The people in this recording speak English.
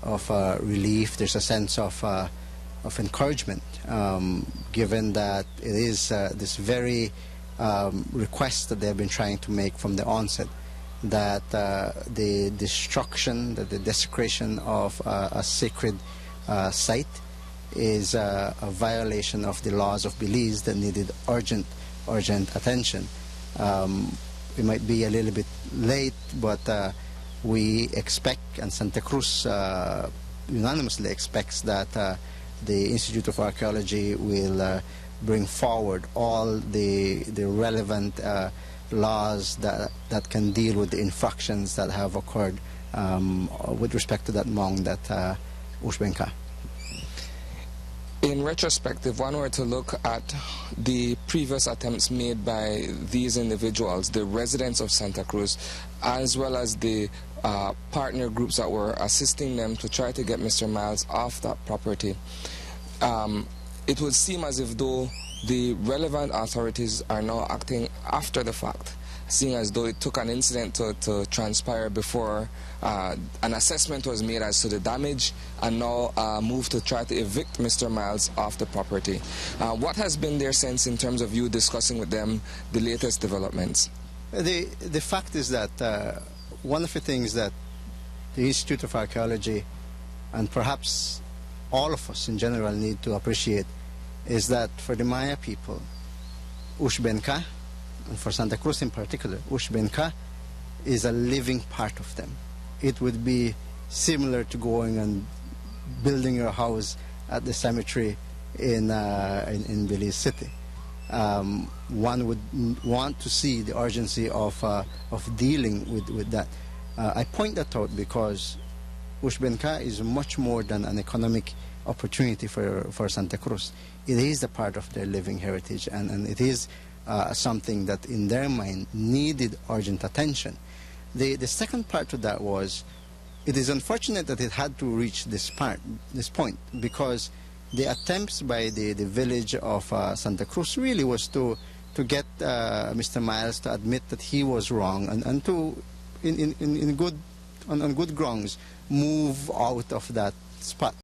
relief. There's a sense of encouragement, given that it is this very request that they've been trying to make from the onset, that the destruction, that the desecration of a sacred site is a violation of the laws of Belize that needed urgent attention. It might be a little bit late, but we expect, and Santa Cruz unanimously expects, that the Institute of Archaeology will bring forward all the relevant laws that can deal with the infractions that have occurred with respect to that mound at Ushbenka. In retrospect, if one were to look at the previous attempts made by these individuals, the residents of Santa Cruz, as well as the partner groups that were assisting them to try to get Mr. Myles off that property, it would seem as if though the relevant authorities are now acting after the fact, seeing as though it took an incident to transpire before an assessment was made as to the damage, and now move to try to evict Mr. Myles off the property. What has been their sense in terms of you discussing with them the latest developments? The fact is that one of the things that the Institute of Archaeology, and perhaps all of us in general, need to appreciate is that for the Maya people, Ushbenka, and for Santa Cruz in particular, Ushbenka is a living part of them. It would be similar to going and building your house at the cemetery in Belize City. One would want to see the urgency of dealing with that. I point that out because Ushbenka is much more than an economic opportunity for Santa Cruz. It is a part of their living heritage, and it is something that in their mind needed urgent attention. The second part to that was, it is unfortunate that it had to reach this point, because the attempts by the village of Santa Cruz really was to get Mr. Myles to admit that he was wrong, and to, on good grounds, move out of that spot.